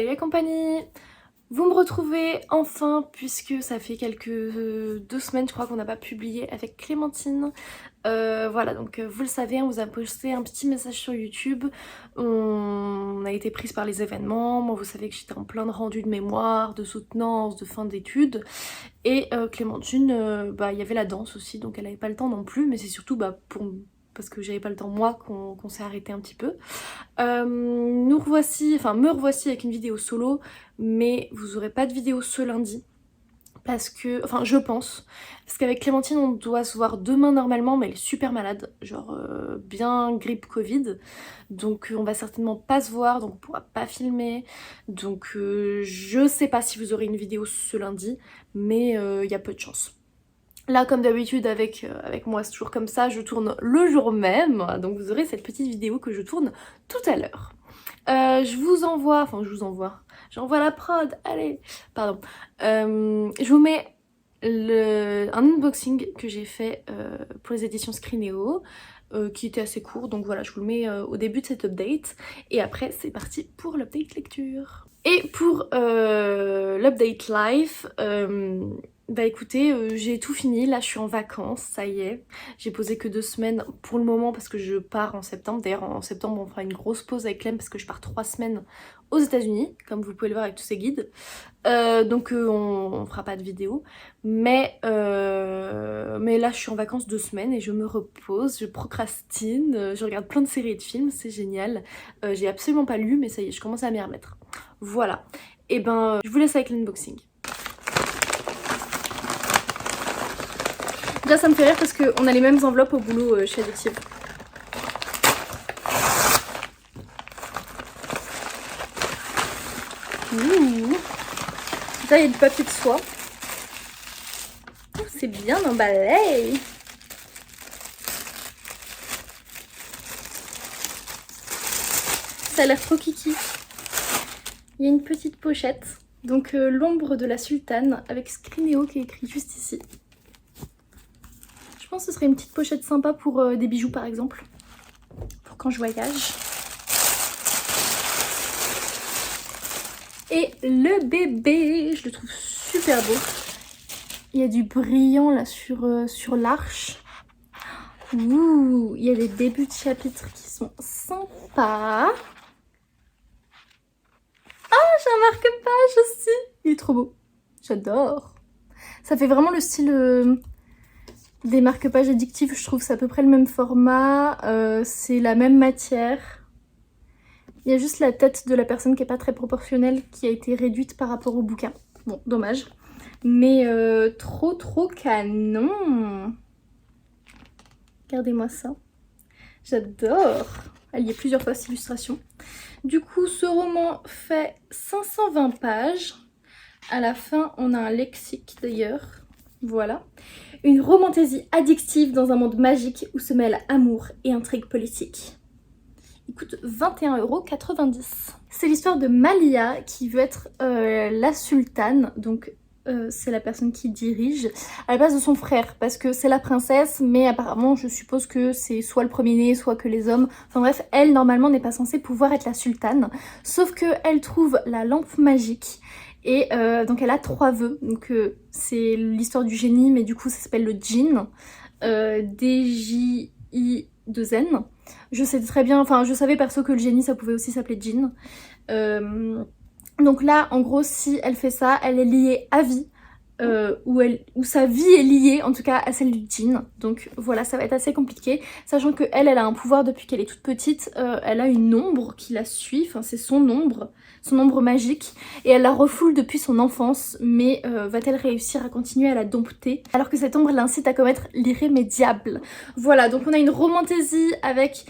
Salut la compagnie! Vous me retrouvez enfin puisque ça fait quelques 2 semaines je crois qu'on n'a pas publié avec Clémentine. Voilà, donc vous le savez, on vous a posté un petit message sur YouTube. On a été prise par les événements. Moi vous savez que j'étais en plein de rendu de mémoire, de soutenance, de fin d'études. Et Clémentine, il y avait la danse aussi, donc elle avait pas le temps non plus, mais c'est surtout parce que j'avais pas le temps moi qu'on s'est arrêté un petit peu. Me revoici avec une vidéo solo, mais vous aurez pas de vidéo ce lundi. Parce que, enfin je pense, parce qu'avec Clémentine on doit se voir demain normalement, mais elle est super malade, genre bien grippe Covid, donc on va certainement pas se voir, donc on pourra pas filmer, donc je sais pas si vous aurez une vidéo ce lundi, mais il y a peu de chance. Là comme d'habitude avec moi c'est toujours comme ça, je tourne le jour même, donc vous aurez cette petite vidéo que je tourne tout à l'heure. J'envoie la prod, allez, pardon. Je vous mets un unboxing que j'ai fait pour les éditions Screenéo, qui était assez court, donc voilà, je vous le mets au début de cet update, et après c'est parti pour l'update lecture. Et pour l'update life, bah écoutez, j'ai tout fini, là je suis en vacances, ça y est. J'ai posé que 2 semaines pour le moment parce que je pars en septembre. D'ailleurs en septembre on fera une grosse pause avec Clem parce que je pars 3 semaines aux États-Unis, comme vous pouvez le voir avec tous ces guides. Donc on fera pas de vidéo. Mais là je suis en vacances 2 semaines et je me repose, je procrastine, je regarde plein de séries et de films, c'est génial. J'ai absolument pas lu mais ça y est, je commence à m'y remettre. Voilà. Et ben je vous laisse avec l'unboxing. Déjà ça me fait rire parce qu'on a les mêmes enveloppes au boulot chez Addictive. Ouh. Là il y a du papier de soie. Oh, c'est bien emballé. Ça a l'air trop kiki. Il y a une petite pochette. Donc l'ombre de la sultane avec Screenéo qui est écrit juste ici. Je pense que ce serait une petite pochette sympa pour des bijoux par exemple. Pour quand je voyage. Et le bébé, je le trouve super beau. Il y a du brillant là sur l'arche. Ouh, il y a des débuts de chapitres qui sont sympas. Ah, j'ai un marque-page aussi. Il est trop beau. J'adore. Ça fait vraiment le style des marque-pages addictifs. Je trouve que c'est à peu près le même format. C'est la même matière. Il y a juste la tête de la personne qui est pas très proportionnelle qui a été réduite par rapport au bouquin. Bon, dommage. Mais trop canon. Regardez-moi ça. J'adore. Il y a plusieurs faces d'illustration. Du coup, ce roman fait 520 pages. À la fin, on a un lexique d'ailleurs. Voilà. Une romantaisie addictive dans un monde magique où se mêlent amour et intrigue politique. Il coûte 21,90 €. C'est l'histoire de Malia qui veut être la sultane, donc c'est la personne qui dirige, à la place de son frère, parce que c'est la princesse, mais apparemment je suppose que c'est soit le premier-né, soit que les hommes. Enfin bref, elle normalement n'est pas censée pouvoir être la sultane, sauf qu'elle trouve la lampe magique. Et donc elle a 3 vœux, donc c'est l'histoire du génie, mais du coup ça s'appelle le djinn, D-J-I-2-N. Je sais très bien, enfin je savais perso que le génie ça pouvait aussi s'appeler djinn. Donc là en gros si elle fait ça, elle est liée à vie, où sa vie est liée en tout cas à celle du djinn. Donc voilà, ça va être assez compliqué, sachant que elle a un pouvoir depuis qu'elle est toute petite. Elle a une ombre qui la suit, enfin c'est son ombre magique, et elle la refoule depuis son enfance, mais va-t-elle réussir à continuer à la dompter alors que cette ombre l'incite à commettre l'irrémédiable? Voilà, donc on a une romantaisie avec...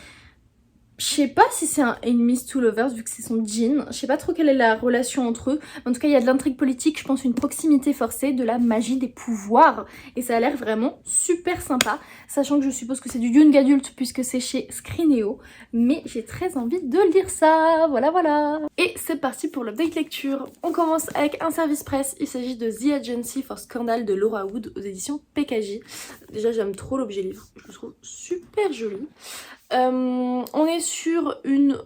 Je sais pas si c'est un enemies to lovers vu que c'est son djinn, je sais pas trop quelle est la relation entre eux, mais en tout cas il y a de l'intrigue politique, je pense une proximité forcée, de la magie, des pouvoirs, et ça a l'air vraiment super sympa, sachant que je suppose que c'est du young adulte puisque c'est chez Screenéo, mais j'ai très envie de lire ça, voilà. Et c'est parti pour l'update lecture. On commence avec un service presse, il s'agit de The Agency for Scandal de Laura Wood aux éditions PKJ. Déjà j'aime trop l'objet livre, je le trouve super joli. On est sur une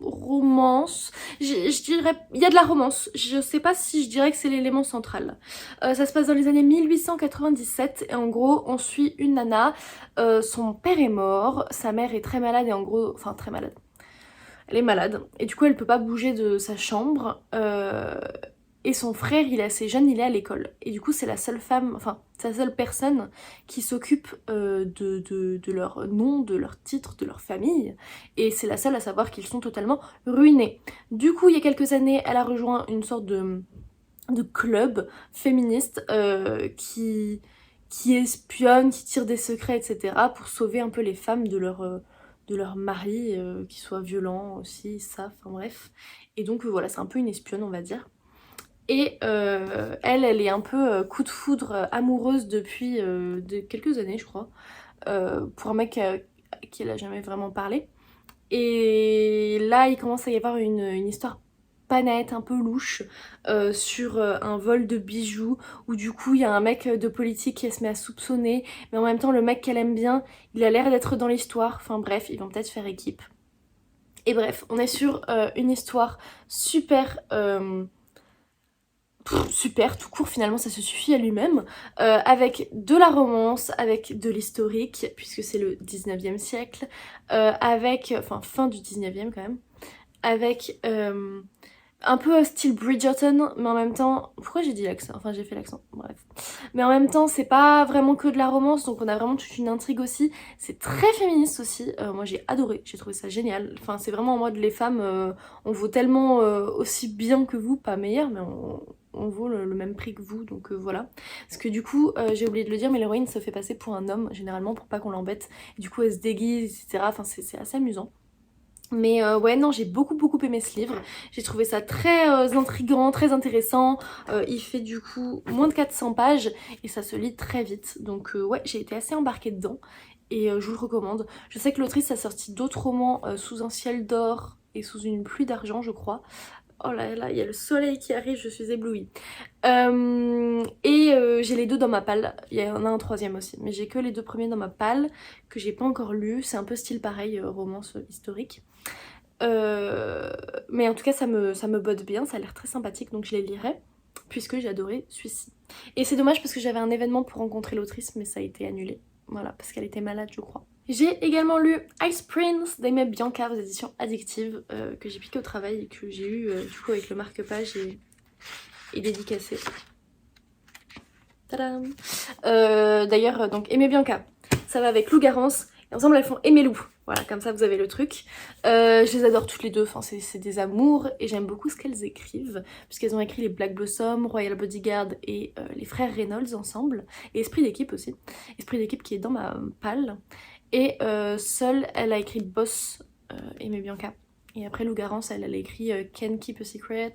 romance. Je dirais, il y a de la romance. Je sais pas si je dirais que c'est l'élément central. Ça se passe dans les années 1897 et en gros on suit une nana. Son père est mort, sa mère est très malade et en gros, enfin très malade. Elle est malade et du coup elle peut pas bouger de sa chambre. Et son frère, il est assez jeune, il est à l'école. Et du coup, c'est la seule femme, enfin, c'est la seule personne qui s'occupe de leur nom, de leur titre, de leur famille. Et c'est la seule à savoir qu'ils sont totalement ruinés. Du coup, il y a quelques années, elle a rejoint une sorte de club féministe qui espionne, qui tire des secrets, etc. pour sauver un peu les femmes de leur mari, qui soit violent aussi, ça, enfin bref. Et donc voilà, c'est un peu une espionne, on va dire. Et elle est un peu coup de foudre amoureuse depuis quelques années, je crois, pour un mec à qui elle a jamais vraiment parlé. Et là, il commence à y avoir une histoire pas nette, un peu louche, sur un vol de bijoux, où du coup, il y a un mec de politique qui se met à soupçonner, mais en même temps, le mec qu'elle aime bien, il a l'air d'être dans l'histoire. Enfin bref, ils vont peut-être faire équipe. Et bref, on est sur une histoire super... super, tout court finalement ça se suffit à lui-même, avec de la romance, avec de l'historique, puisque c'est le 19e siècle, avec, enfin fin du 19e quand même, avec un peu style Bridgerton, mais en même temps, pourquoi j'ai dit l'accent, enfin j'ai fait l'accent, bref. Mais en même temps c'est pas vraiment que de la romance, donc on a vraiment toute une intrigue aussi, c'est très féministe aussi, moi j'ai adoré, j'ai trouvé ça génial, enfin c'est vraiment en mode les femmes, on vaut tellement aussi bien que vous, pas meilleur, mais on vaut le même prix que vous, donc voilà. Parce que du coup, j'ai oublié de le dire, mais l'héroïne se fait passer pour un homme, généralement, pour pas qu'on l'embête. Et du coup, elle se déguise, etc. Enfin, c'est assez amusant. Mais ouais, non, j'ai beaucoup aimé ce livre. J'ai trouvé ça très intriguant, très intéressant. Il fait du coup moins de 400 pages et ça se lit très vite. Donc ouais, j'ai été assez embarquée dedans et je vous le recommande. Je sais que l'autrice a sorti d'autres romans sous un ciel d'or et sous une pluie d'argent, je crois. Oh là là, il y a le soleil qui arrive, je suis éblouie. J'ai les deux dans ma palle, il y en a un troisième aussi, mais j'ai que les deux premiers dans ma palle, que j'ai pas encore lu, c'est un peu style pareil, romance historique. Mais en tout cas ça me botte bien, ça a l'air très sympathique, donc je les lirai, puisque j'ai adoré celui-ci. Et c'est dommage parce que j'avais un événement pour rencontrer l'autrice, mais ça a été annulé. Voilà, parce qu'elle était malade je crois. J'ai également lu Ice Prince d'Aimée Bianca aux éditions Addictive, que j'ai piqué au travail et que j'ai eu du coup avec le marque-page et dédicacé. Tadam. D'ailleurs, donc Aimée Bianca, ça va avec Lou Garance, et ensemble elles font Aimer Lou. Voilà, comme ça vous avez le truc. Je les adore toutes les deux, enfin, c'est des amours, et j'aime beaucoup ce qu'elles écrivent, puisqu'elles ont écrit les Black Blossom, Royal Bodyguard et les frères Reynolds ensemble, et Esprit d'équipe aussi. Esprit d'équipe qui est dans ma palle. Et seule, elle a écrit Boss, Aimée Bianca. Et après Lou Garance, elle a écrit Can Keep a Secret,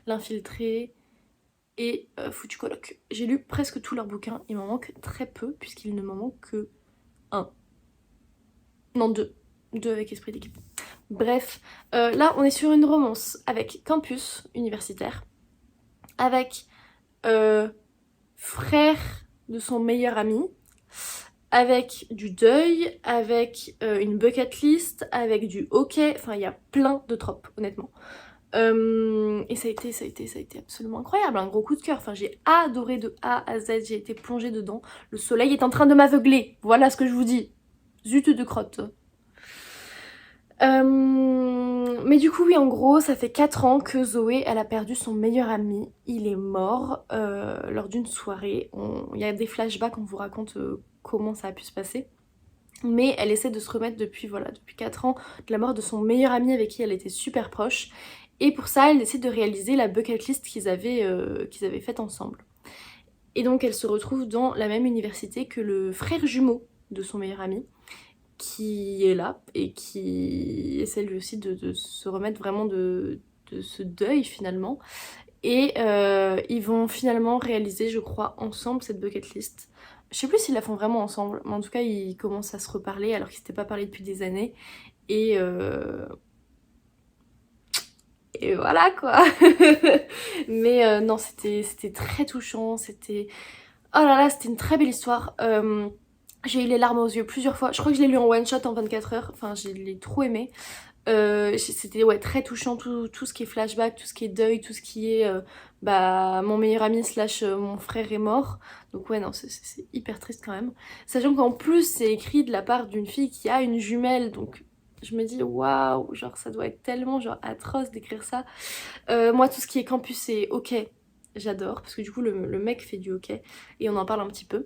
L'Infiltré et Foutu Coloc. J'ai lu presque tous leurs bouquins, il m'en manque très peu, puisqu'il ne m'en manque que un. Non, deux. Deux avec Esprit d'équipe. Bref, là on est sur une romance avec campus universitaire, avec frère de son meilleur ami, avec du deuil, avec une bucket list, avec du hockey, enfin il y a plein de tropes honnêtement. Et ça a été absolument incroyable, un gros coup de cœur, enfin j'ai adoré de A à Z, j'ai été plongée dedans, le soleil est en train de m'aveugler, voilà ce que je vous dis, zut de crotte. Mais du coup oui, en gros ça fait 4 ans que Zoé elle a perdu son meilleur ami, il est mort lors d'une soirée, il y a des flashbacks, on vous raconte comment ça a pu se passer. Mais elle essaie de se remettre depuis 4 ans de la mort de son meilleur ami avec qui elle était super proche. Et pour ça, elle décide de réaliser la bucket list qu'ils avaient faite ensemble. Et donc elle se retrouve dans la même université que le frère jumeau de son meilleur ami, qui est là et qui essaie lui aussi de se remettre vraiment de ce deuil finalement. Et ils vont finalement réaliser, je crois, ensemble cette bucket list. Je sais plus s'ils la font vraiment ensemble, mais en tout cas ils commencent à se reparler alors qu'ils s'étaient pas parlé depuis des années. Et voilà quoi. Mais non, c'était très touchant, c'était... Oh là là, c'était une très belle histoire. J'ai eu les larmes aux yeux plusieurs fois. Je crois que je l'ai lu en one shot en 24 heures, enfin je l'ai trop aimé. C'était ouais, très touchant, tout ce qui est flashback, tout ce qui est deuil, tout ce qui est bah, mon meilleur ami slash mon frère est mort. Donc ouais non, c'est hyper triste quand même. Sachant qu'en plus c'est écrit de la part d'une fille qui a une jumelle, donc je me dis waouh, genre ça doit être tellement genre atroce d'écrire ça. Moi tout ce qui est campus et hockey, j'adore, parce que du coup le mec fait du hockey et on en parle un petit peu.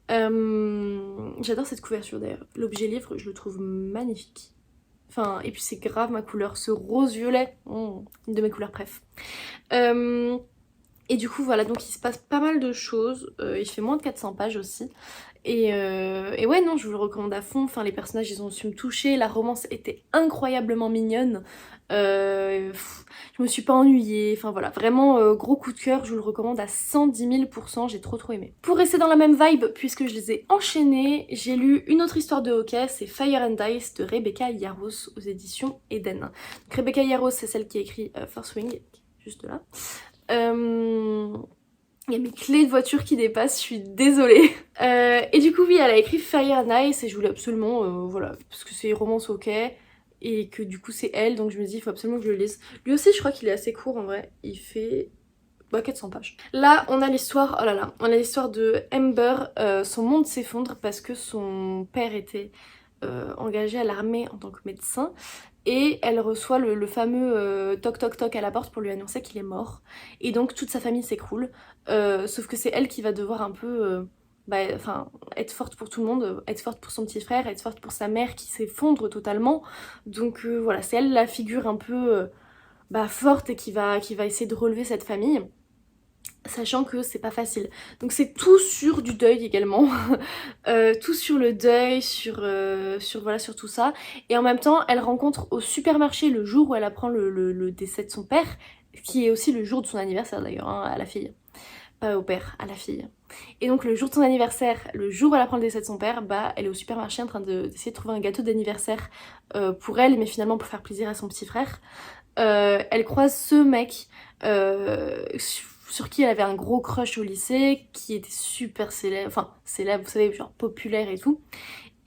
J'adore cette couverture d'ailleurs. L'objet livre, je le trouve magnifique. Enfin, et puis c'est grave ma couleur, ce rose-violet, une de mes couleurs préf. Et du coup voilà, donc il se passe pas mal de choses, il fait moins de 400 pages aussi. Et ouais non, je vous le recommande à fond, enfin les personnages ils ont su me toucher, la romance était incroyablement mignonne. Je me suis pas ennuyée, enfin voilà, vraiment gros coup de cœur, je vous le recommande à 110 000%, j'ai trop aimé. Pour rester dans la même vibe, puisque je les ai enchaînés, j'ai lu une autre histoire de hockey, c'est Fire and Ice de Rebecca Yarros aux éditions Eden. Donc Rebecca Yarros c'est celle qui a écrit First Wing, juste là. Il y a mes clés de voiture qui dépassent, je suis désolée. Et du coup oui, elle a écrit Fire and Ice et je voulais absolument, voilà, parce que c'est romance hockey et que du coup c'est elle, donc je me dis il faut absolument que je le lise. Lui aussi je crois qu'il est assez court en vrai, il fait 400 pages. Là on a l'histoire, oh là là, on a l'histoire de Amber, son monde s'effondre parce que son père était engagé à l'armée en tant que médecin. Et elle reçoit le fameux toc toc toc à la porte pour lui annoncer qu'il est mort. Et donc toute sa famille s'écroule. Sauf que c'est elle qui va devoir un peu être forte pour tout le monde, être forte pour son petit frère, être forte pour sa mère qui s'effondre totalement. Donc voilà, c'est elle la figure un peu forte et qui va essayer de relever cette famille. Sachant que c'est pas facile. Donc c'est tout sur du deuil également. Tout sur le deuil, sur tout ça. Et en même temps, elle rencontre au supermarché le jour où elle apprend le décès de son père, qui est aussi le jour de son anniversaire d'ailleurs, hein, à la fille. Pas au père, à la fille. Et donc le jour de son anniversaire, le jour où elle apprend le décès de son père, elle est au supermarché en train d'essayer de trouver un gâteau d'anniversaire pour elle, mais finalement pour faire plaisir à son petit frère. Elle croise ce mec sur qui elle avait un gros crush au lycée, qui était super célèbre, enfin célèbre, vous savez, genre populaire et tout.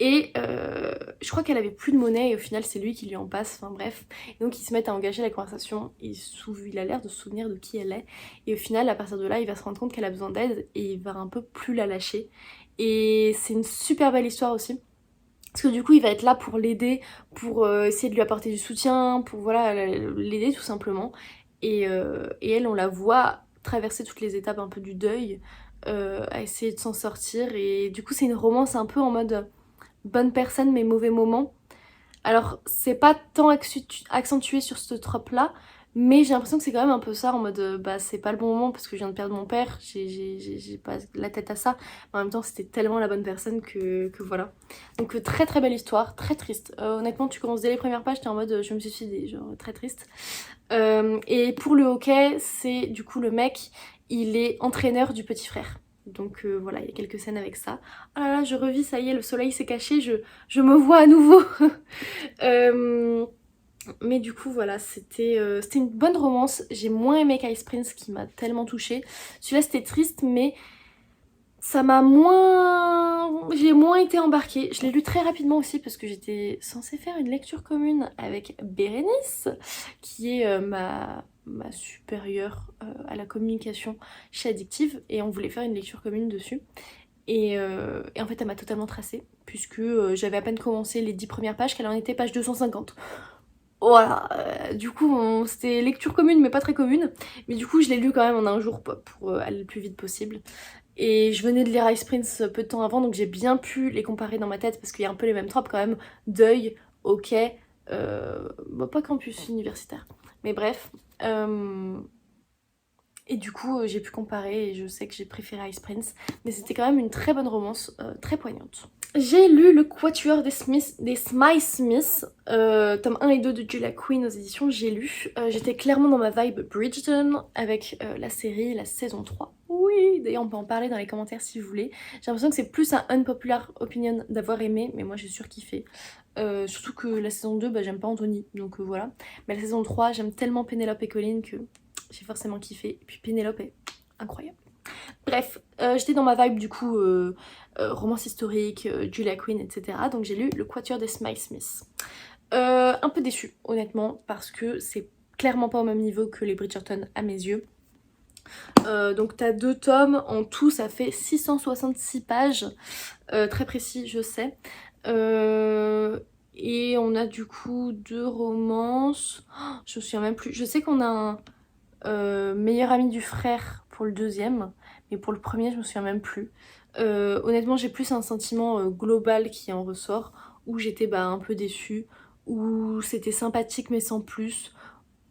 Et je crois qu'elle avait plus de monnaie et au final c'est lui qui lui en passe, enfin bref. Et donc ils se mettent à engager la conversation, il a l'air de se souvenir de qui elle est. Et au final, à partir de là, il va se rendre compte qu'elle a besoin d'aide et il va un peu plus la lâcher. Et c'est une super belle histoire aussi. Parce que du coup il va être là pour l'aider, pour essayer de lui apporter du soutien, pour voilà l'aider tout simplement. Et elle on la voit traverser toutes les étapes un peu du deuil, à essayer de s'en sortir. Et du coup c'est une romance un peu en mode bonne personne mais mauvais moment. Alors c'est pas tant accentué sur ce trope là, mais j'ai l'impression que c'est quand même un peu ça en mode c'est pas le bon moment parce que je viens de perdre mon père, j'ai pas la tête à ça. En même temps c'était tellement la bonne personne que voilà. Donc très très belle histoire, très triste. Honnêtement tu commences dès les premières pages, t'es en mode je me suis suicidée, genre très triste. Et pour le hockey, c'est du coup le mec, il est entraîneur du petit frère. Donc voilà, il y a quelques scènes avec ça. Oh là là, je revis, ça y est, le soleil s'est caché, je me vois à nouveau. Mais du coup voilà, c'était une bonne romance. J'ai moins aimé qu'Ice Prince qui m'a tellement touchée. Celui-là c'était triste mais ça m'a moins... J'ai moins été embarquée. Je l'ai lu très rapidement aussi parce que j'étais censée faire une lecture commune avec Bérénice, qui est ma supérieure à la communication chez Addictive, et on voulait faire une lecture commune dessus. Et en fait elle m'a totalement tracée, puisque j'avais à peine commencé les 10 premières pages, qu'elle en était page 250. Voilà, du coup c'était lecture commune mais pas très commune, mais du coup je l'ai lu quand même en un jour pour aller le plus vite possible. Et je venais de lire Ice Prince peu de temps avant, donc j'ai bien pu les comparer dans ma tête parce qu'il y a un peu les mêmes tropes quand même. Deuil, ok, pas campus universitaire, mais bref. Et du coup j'ai pu comparer et je sais que j'ai préféré Ice Prince, mais c'était quand même une très bonne romance, très poignante. J'ai lu le Quatuor des Smythe Smith, tome 1 et 2 de Julia Quinn aux éditions J'ai lu. J'étais clairement dans ma vibe Bridgerton avec la série, la saison 3. Oui, d'ailleurs on peut en parler dans les commentaires si vous voulez. J'ai l'impression que c'est plus un unpopular opinion d'avoir aimé, mais moi j'ai surkiffé. Surtout que la saison 2, j'aime pas Anthony, donc voilà. Mais la saison 3, j'aime tellement Pénélope et Colin que j'ai forcément kiffé. Et puis Pénélope est incroyable. Bref, j'étais dans ma vibe du coup romance historique, Julia Quinn, etc. Donc j'ai lu le Quatuor des Smythe Smith. Un peu déçue honnêtement parce que c'est clairement pas au même niveau que les Bridgerton à mes yeux. Donc t'as 2 tomes, en tout ça fait 666 pages, très précis je sais. Et on a du coup 2 romances, oh, je me souviens même plus, je sais qu'on a un meilleur ami du frère pour le deuxième, mais pour le premier je me souviens même plus. Honnêtement j'ai plus un sentiment global qui en ressort, où j'étais bah, un peu déçue, où c'était sympathique mais sans plus.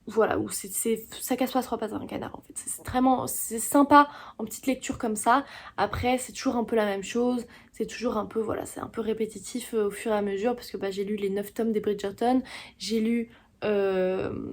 Voilà, où ça casse pas trois pattes à un canard en fait. C'est vraiment, c'est sympa en petite lecture comme ça. Après, c'est toujours un peu la même chose. C'est toujours un peu, voilà, c'est un peu répétitif au fur et à mesure. Parce que bah, j'ai lu les 9 tomes des Bridgerton. J'ai lu... euh,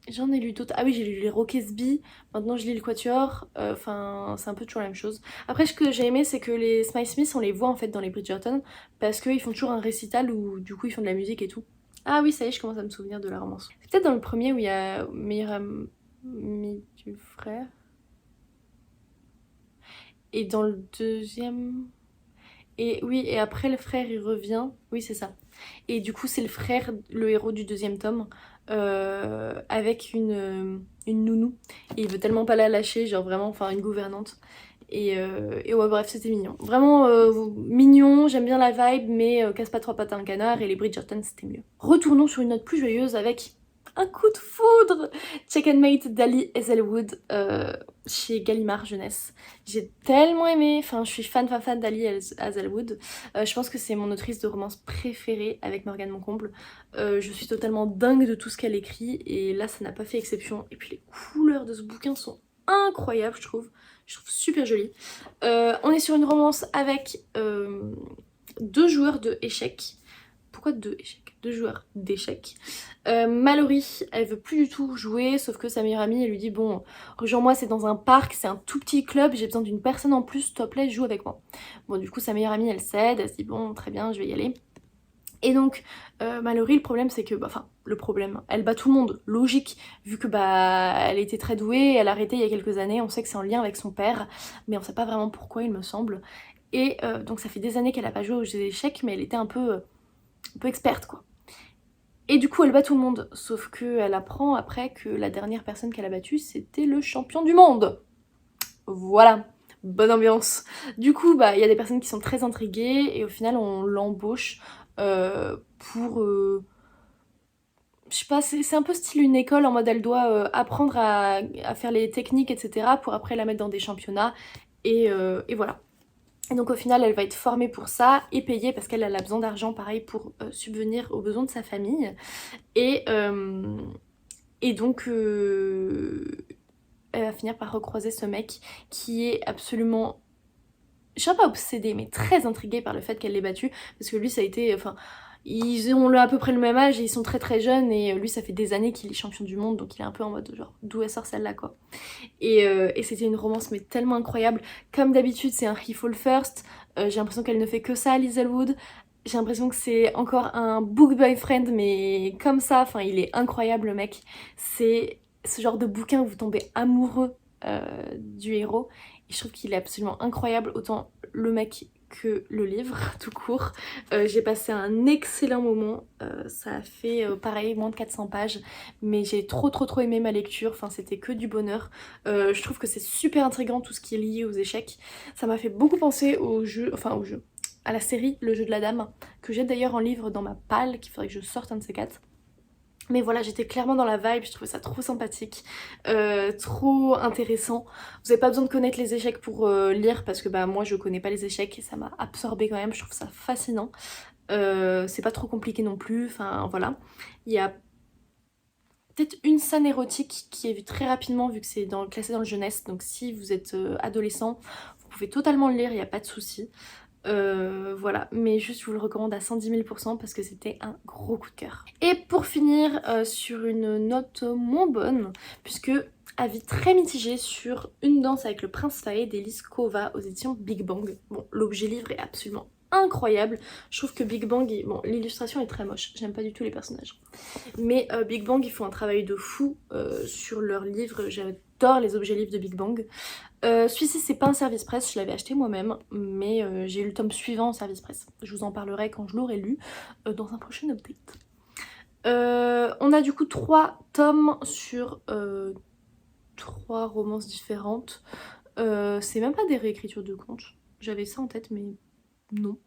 J'en ai lu d'autres. Ah oui, j'ai lu les Roquesby. Maintenant, je lis le Quatuor. Enfin, c'est un peu toujours la même chose. Après, ce que j'ai aimé, c'est que les Smile Smith, on les voit en fait dans les Bridgerton. Parce qu'ils font toujours un récital où du coup, ils font de la musique et tout. Ah oui, ça y est, je commence à me souvenir de la romance. C'est peut-être dans le premier où il y a meilleur ami du frère. Et dans le deuxième... Et oui, et après le frère il revient. Oui, c'est ça. Et du coup, c'est le frère, le héros du deuxième tome, avec une nounou. Et il veut tellement pas la lâcher, genre vraiment, enfin une gouvernante. Et ouais, bref, c'était mignon. Vraiment mignon, j'aime bien la vibe, mais casse pas trois pattes à un canard. Et les Bridgerton, c'était mieux. Retournons sur une note plus joyeuse avec un coup de foudre. Checkmate d'Ali Hazelwood chez Gallimard Jeunesse. J'ai tellement aimé, enfin je suis fan d'Ali Hazelwood. Je pense que c'est mon autrice de romance préférée avec Morgane Moncomble. Je suis totalement dingue de tout ce qu'elle écrit et là ça n'a pas fait exception. Et puis les couleurs de ce bouquin sont incroyables je trouve. Je trouve super joli. On est sur une romance avec 2 joueurs de échecs. Pourquoi 2 échecs? 2 joueurs d'échecs. Mallory, elle veut plus du tout jouer, sauf que sa meilleure amie, elle lui dit bon, rejoins-moi, c'est dans un parc, c'est un tout petit club, j'ai besoin d'une personne en plus, s'il te plaît, joue avec moi. Bon, du coup, sa meilleure amie, elle cède, elle se dit bon, très bien, je vais y aller. Et donc, Mallory, le problème, c'est que, bah, enfin, le problème, elle bat tout le monde, logique, vu que, bah, elle était très douée, elle a arrêté il y a quelques années, on sait que c'est en lien avec son père, mais on sait pas vraiment pourquoi, il me semble. Et donc, ça fait des années qu'elle a pas joué aux jeux d'échecs, mais elle était un peu experte, quoi. Et du coup, elle bat tout le monde, sauf qu'elle apprend après que la dernière personne qu'elle a battue, c'était le champion du monde. Voilà, bonne ambiance. Du coup, bah, il y a des personnes qui sont très intriguées, et au final, on l'embauche pour... je sais pas, c'est un peu style une école, en mode elle doit apprendre à faire les techniques, etc. pour après la mettre dans des championnats, et voilà. Et donc au final, elle va être formée pour ça et payée parce qu'elle a besoin d'argent, pareil, pour subvenir aux besoins de sa famille. Et, euh, et donc, elle va finir par recroiser ce mec qui est absolument, je sais pas obsédé, mais très intrigué par le fait qu'elle l'ait battu. Parce que lui, ça a été, enfin, ils ont à peu près le même âge et ils sont très très jeunes. Et lui, ça fait des années qu'il est champion du monde, donc il est un peu en mode genre, d'où elle sort celle-là, quoi. Et c'était une romance, mais tellement incroyable. Comme d'habitude, c'est un He Fall First. J'ai l'impression qu'elle ne fait que ça, Lizelwood. J'ai l'impression que c'est encore un book boyfriend, mais comme ça, enfin, il est incroyable le mec. C'est ce genre de bouquin où vous tombez amoureux du héros. Et je trouve qu'il est absolument incroyable, autant le mec que le livre, tout court. J'ai passé un excellent moment. Ça a fait, pareil, moins de 400 pages. Mais j'ai trop aimé ma lecture. Enfin, c'était que du bonheur. Je trouve que c'est super intriguant tout ce qui est lié aux échecs. Ça m'a fait beaucoup penser au jeu, enfin au jeu, à la série Le Jeu de la Dame, que j'ai d'ailleurs en livre dans ma palle, qu'il faudrait que je sorte un de ces quatre. Mais voilà, j'étais clairement dans la vibe, je trouvais ça trop sympathique, trop intéressant. Vous n'avez pas besoin de connaître les échecs pour lire, parce que bah moi je connais pas les échecs et ça m'a absorbé quand même, je trouve ça fascinant. C'est pas trop compliqué non plus, enfin voilà. Il y a peut-être une scène érotique qui est vue très rapidement vu que c'est classé dans le jeunesse, donc si vous êtes adolescent, vous pouvez totalement le lire, il n'y a pas de souci. Voilà, mais juste je vous le recommande à 110 000% parce que c'était un gros coup de cœur. Et pour finir sur une note moins bonne, puisque avis très mitigé sur Une danse avec le prince Faé d'Elise Kova aux éditions Big Bang. Bon, l'objet livre est absolument incroyable. Je trouve que Big Bang, bon, l'illustration est très moche, j'aime pas du tout les personnages. Mais Big Bang, ils font un travail de fou sur leurs livres. J'adore les objets livres de Big Bang. Celui-ci, c'est pas un service presse, je l'avais acheté moi-même, mais j'ai eu le tome suivant en service presse. Je vous en parlerai quand je l'aurai lu dans un prochain update. On a du coup 3 tomes sur 3 romances différentes. C'est même pas des réécritures de contes. J'avais ça en tête mais non.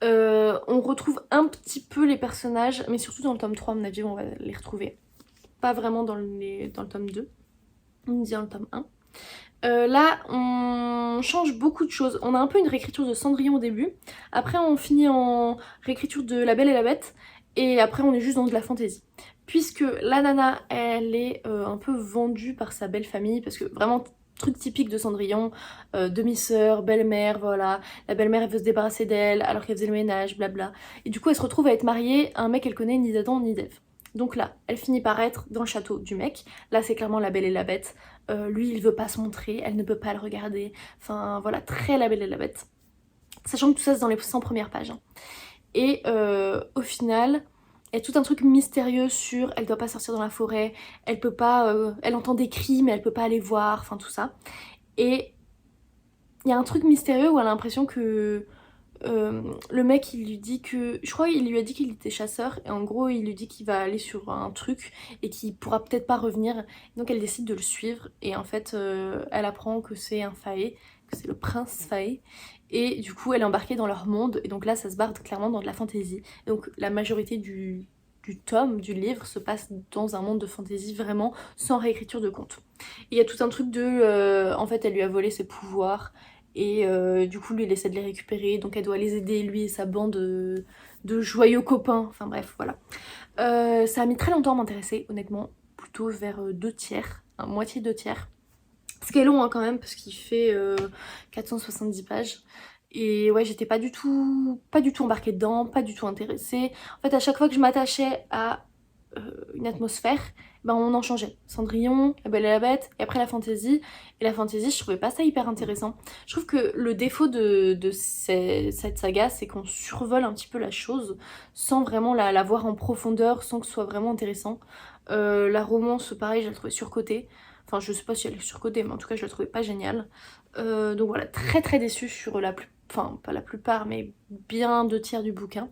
On retrouve un petit peu les personnages, mais surtout dans le tome 3 à mon avis on va les retrouver. Pas vraiment dans le tome 2, ni dans le tome 1. Là on change beaucoup de choses. On a un peu une réécriture de Cendrillon au début. Après on finit en réécriture de La Belle et la Bête. Et après on est juste dans de la fantaisie. Puisque la nana elle est un peu vendue par sa belle famille. Parce que vraiment truc typique de Cendrillon, demi-sœur, belle-mère, voilà. La belle-mère elle veut se débarrasser d'elle alors qu'elle faisait le ménage, blabla. Et du coup elle se retrouve à être mariée à un mec qu'elle connaît ni d'Adam ni d'Ève. Donc là, elle finit par être dans le château du mec. Là c'est clairement La Belle et la Bête. Lui il veut pas se montrer, elle ne peut pas le regarder. Enfin voilà, très La Belle et la Bête. Sachant que tout ça c'est dans les 100 premières pages. Hein. Et au final, il y a tout un truc mystérieux sur elle doit pas sortir dans la forêt, elle peut pas, elle entend des cris mais elle peut pas aller voir, enfin tout ça. Et il y a un truc mystérieux où elle a l'impression que le mec il lui dit que, je crois qu'il lui a dit qu'il était chasseur et en gros il lui dit qu'il va aller sur un truc et qu'il pourra peut-être pas revenir. Donc elle décide de le suivre et en fait elle apprend que c'est un fae, que c'est le prince fae. Et du coup elle est embarquée dans leur monde et donc là ça se barre clairement dans de la fantaisie. Donc la majorité du tome, du livre se passe dans un monde de fantaisie vraiment sans réécriture de conte. Il y a tout un truc de en fait elle lui a volé ses pouvoirs et du coup lui il essaie de les récupérer donc elle doit les aider lui et sa bande de joyeux copains, enfin bref voilà. Ça a mis très longtemps à m'intéresser honnêtement, plutôt vers 2/3, moitié 2/3. Ce qui est long hein, quand même parce qu'il fait 470 pages. Et ouais j'étais pas du tout embarquée dedans, pas du tout intéressée. En fait à chaque fois que je m'attachais à une atmosphère, ben on en changeait. Cendrillon, La Belle et la Bête, et après la fantaisie. Et la fantaisie, je trouvais pas ça hyper intéressant. Je trouve que le défaut de cette saga, c'est qu'on survole un petit peu la chose, sans vraiment la voir en profondeur, sans que ce soit vraiment intéressant. La romance, pareil, je la trouvais surcotée. Enfin, je sais pas si elle est surcotée, mais en tout cas, je la trouvais pas géniale. Donc voilà, très très déçue sur enfin, pas la plupart, mais bien 2/3 du bouquin.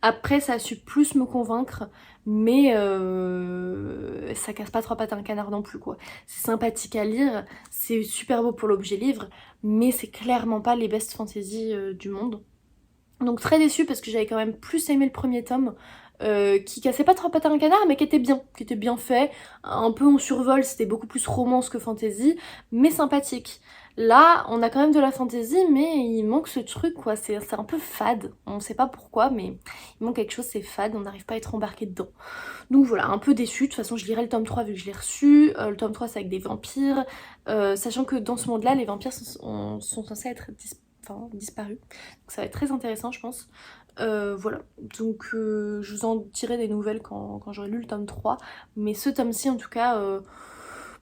Après, ça a su plus me convaincre, mais ça casse pas trois pattes à un canard non plus, quoi. C'est sympathique à lire, c'est super beau pour l'objet livre, mais c'est clairement pas les best fantasy du monde. Donc très déçue parce que j'avais quand même plus aimé le premier tome, qui cassait pas trois pattes à un canard, mais qui était bien fait. Un peu en survol, c'était beaucoup plus romance que fantasy, mais sympathique. Là, on a quand même de la fantaisie, mais il manque ce truc, quoi. C'est un peu fade. On sait pas pourquoi, mais il manque quelque chose, c'est fade, on n'arrive pas à être embarqué dedans. Donc voilà, un peu déçue. De toute façon, je lirai le tome 3 vu que je l'ai reçu. Le tome 3, c'est avec des vampires. Sachant que dans ce monde-là, les vampires sont censés être disparus. Donc ça va être très intéressant, je pense. Voilà, donc je vous en dirai des nouvelles quand j'aurai lu le tome 3. Mais ce tome-ci, en tout cas,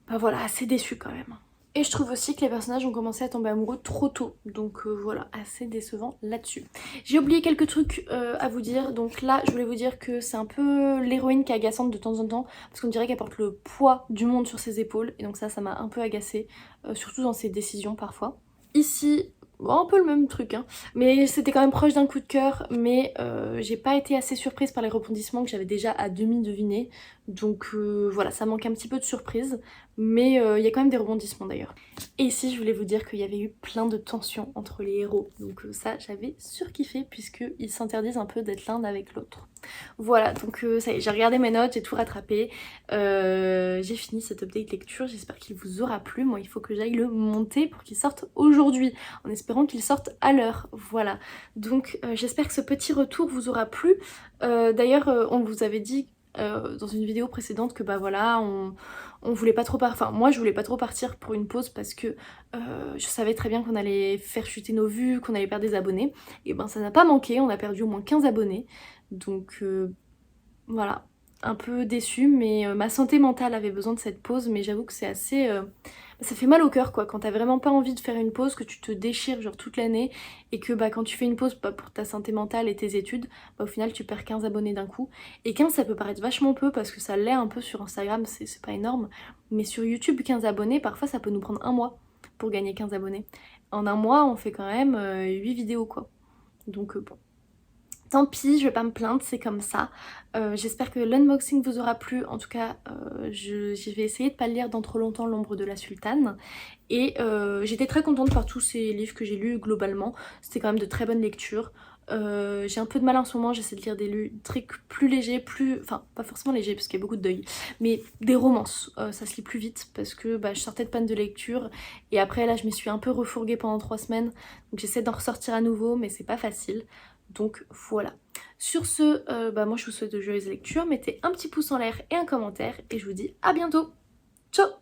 bah voilà, assez déçu quand même. Et je trouve aussi que les personnages ont commencé à tomber amoureux trop tôt. Donc voilà, assez décevant là-dessus. J'ai oublié quelques trucs à vous dire. Donc là, je voulais vous dire que c'est un peu l'héroïne qui est agaçante de temps en temps. Parce qu'on dirait qu'elle porte le poids du monde sur ses épaules. Et donc ça m'a un peu agacée. Surtout dans ses décisions parfois. Ici, bon, un peu le même truc, hein. Mais c'était quand même proche d'un coup de cœur. Mais j'ai pas été assez surprise par les rebondissements que j'avais déjà à demi devinés. Donc voilà, ça manque un petit peu de surprise. Mais il y a quand même des rebondissements d'ailleurs. Et ici, je voulais vous dire qu'il y avait eu plein de tensions entre les héros. Donc ça, j'avais surkiffé puisqu'ils s'interdisent un peu d'être l'un avec l'autre. Voilà, donc ça y est, j'ai regardé mes notes, j'ai tout rattrapé. J'ai fini cette update lecture, j'espère qu'il vous aura plu. Moi, il faut que j'aille le monter pour qu'il sorte aujourd'hui, en espérant qu'il sorte à l'heure. Voilà, donc j'espère que ce petit retour vous aura plu. D'ailleurs, on vous avait dit dans une vidéo précédente que bah voilà, on voulait pas trop partir, enfin moi je voulais pas trop partir pour une pause parce que je savais très bien qu'on allait faire chuter nos vues, qu'on allait perdre des abonnés. Et ben ça n'a pas manqué, on a perdu au moins 15 abonnés. Donc voilà, un peu déçue, mais ma santé mentale avait besoin de cette pause, mais j'avoue que c'est assez... ça fait mal au cœur quoi, quand t'as vraiment pas envie de faire une pause, que tu te déchires genre toute l'année, et que bah quand tu fais une pause bah, pour ta santé mentale et tes études, bah au final tu perds 15 abonnés d'un coup. Et 15 ça peut paraître vachement peu, parce que ça l'est un peu sur Instagram, c'est pas énorme, mais sur YouTube 15 abonnés, parfois ça peut nous prendre un mois pour gagner 15 abonnés. En un mois on fait quand même 8 vidéos quoi, donc bon. Tant pis, je vais pas me plaindre, c'est comme ça. J'espère que l'unboxing vous aura plu. En tout cas, je vais essayer de pas le lire dans trop longtemps, L'ombre de la sultane. Et j'étais très contente par tous ces livres que j'ai lus globalement. C'était quand même de très bonnes lectures. J'ai un peu de mal en ce moment, j'essaie de lire des trucs plus légers, plus... Enfin, pas forcément légers parce qu'il y a beaucoup de deuil, mais des romances. Ça se lit plus vite parce que bah, je sortais de panne de lecture. Et après là, je me suis un peu refourguée pendant 3 semaines. Donc j'essaie d'en ressortir à nouveau, mais c'est pas facile. Donc voilà. Sur ce, bah, moi je vous souhaite de joyeuses lectures. Mettez un petit pouce en l'air et un commentaire. Et je vous dis à bientôt. Ciao!